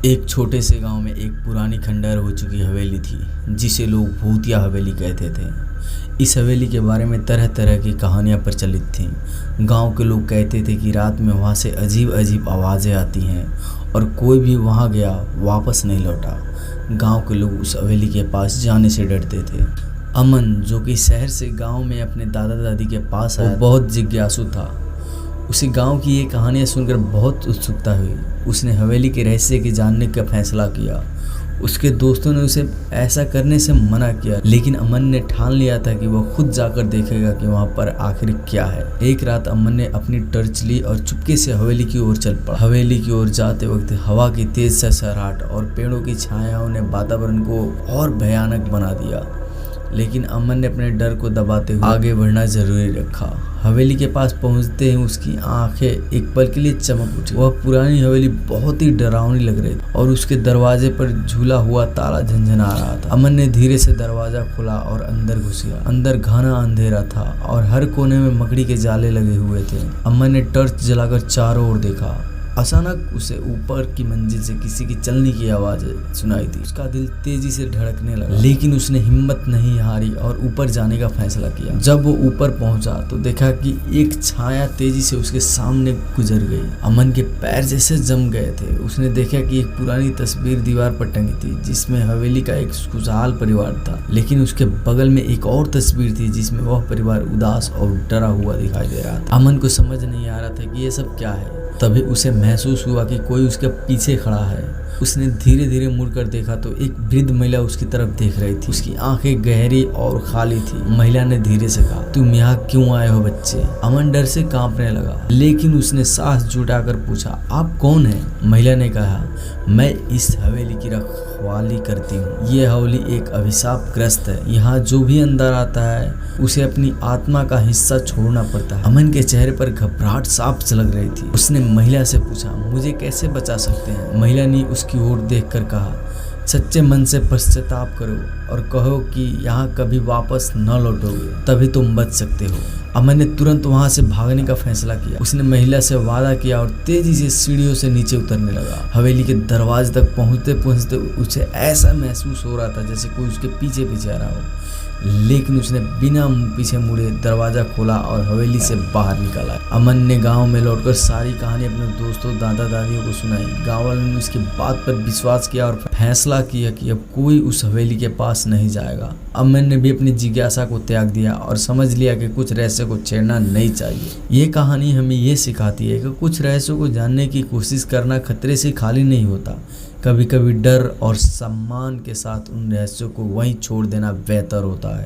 एक छोटे से गांव में एक पुरानी खंडहर हो चुकी हवेली थी जिसे लोग भूतिया हवेली कहते थे। इस हवेली के बारे में तरह तरह की कहानियां प्रचलित थीं। गांव के लोग कहते थे कि रात में वहां से अजीब अजीब आवाज़ें आती हैं और कोई भी वहां गया वापस नहीं लौटा। गांव के लोग उस हवेली के पास जाने से डरते थे। अमन, जो कि शहर से गांव में अपने दादा दादी के पास आया, बहुत जिज्ञासु था। उसे गांव की ये कहानियाँ सुनकर बहुत उत्सुकता हुई। उसने हवेली के रहस्य के जानने का फैसला किया। उसके दोस्तों ने उसे ऐसा करने से मना किया, लेकिन अमन ने ठान लिया था कि वह खुद जाकर देखेगा कि वहाँ पर आखिर क्या है। एक रात अमन ने अपनी टर्च ली और चुपके से हवेली की ओर चल पड़ा। हवेली की ओर जाते वक्त हवा की तेज सरसराहट और पेड़ों की छायाओं ने वातावरण को और भयानक बना दिया, लेकिन अमन ने अपने डर को दबाते हुए आगे बढ़ना जरूरी रखा। हवेली के पास पहुंचते ही उसकी आंखें एक पल के लिए चमक उठी। वह पुरानी हवेली बहुत ही डरावनी लग रही थी और उसके दरवाजे पर झूला हुआ ताला झनझना रहा था। अमन ने धीरे से दरवाजा खोला और अंदर घुस गया। अंदर घना अंधेरा था और हर कोने में मकड़ी के जाले लगे हुए थे। अमन ने टॉर्च जलाकर चारों ओर देखा। अचानक उसे ऊपर की मंजिल से किसी की चलने की आवाज सुनाई दी। उसका दिल तेजी से धड़कने लगा, लेकिन उसने हिम्मत नहीं हारी और ऊपर जाने का फैसला किया। जब वो ऊपर पहुंचा तो देखा कि एक छाया तेजी से उसके सामने गुजर गई। अमन के पैर जैसे जम गए थे। उसने देखा कि एक पुरानी तस्वीर दीवार पर टंगी थी जिसमें हवेली का एक खुशहाल परिवार था, लेकिन उसके बगल में एक और तस्वीर थी जिसमें वह परिवार उदास और डरा हुआ दिखाई दे रहा था। अमन को समझ नहीं आ रहा था कि ये सब क्या है। तभी उसे महसूस हुआ कि कोई उसके पीछे खड़ा है। उसने धीरे धीरे मुड़कर देखा तो एक वृद्ध महिला उसकी तरफ देख रही थी। उसकी आंखें गहरी और खाली थी। महिला ने धीरे से कहा, तुम यहाँ क्यों आए हो बच्चे? अमन डर से कांपने लगा, लेकिन उसने सांस जुटाकर पूछा, आप कौन हैं? महिला ने कहा, मैं इस हवेली की रखवाली करती हूँ। ये हवेली एक अभिशाप ग्रस्त है। यहाँ जो भी अंदर आता है उसे अपनी आत्मा का हिस्सा छोड़ना पड़ता है। अमन के चेहरे पर घबराहट साफ झलक रही थी। उसने महिला से पूछा, मुझे कैसे बचा सकते हैं? महिला ने उसकी ओर देखकर कहा, सच्चे मन से पश्चाताप करो और कहो कि यहाँ कभी वापस न लौटोगे, तभी तुम बच सकते हो। अमन ने तुरंत वहां से भागने का फैसला किया। उसने महिला से वादा किया और तेजी से सीढ़ियों से नीचे उतरने लगा। हवेली के दरवाजे तक पहुंचते पहुंचते उसे ऐसा महसूस हो रहा था जैसे कोई उसके पीछे पीछे आ रहा हो, लेकिन उसने बिना पीछे मुड़े दरवाजा खोला और हवेली से बाहर निकला। अमन ने गांव में लौटकर सारी कहानी अपने दोस्तों दादा दादियों को सुनाई। गांव वालों ने उसकी बात पर विश्वास किया और फैसला किया कि अब कोई उस हवेली के पास नहीं जाएगा। अमन ने भी अपनी जिज्ञासा को त्याग दिया और समझ लिया कि कुछ रहस्य को छेड़ना नहीं चाहिए। ये कहानी हमें ये सिखाती है कि कुछ रहस्यों को जानने की कोशिश करना खतरे से खाली नहीं होता। कभी कभी डर और सम्मान के साथ उन रहस्यों को वहीं छोड़ देना बेहतर होता है।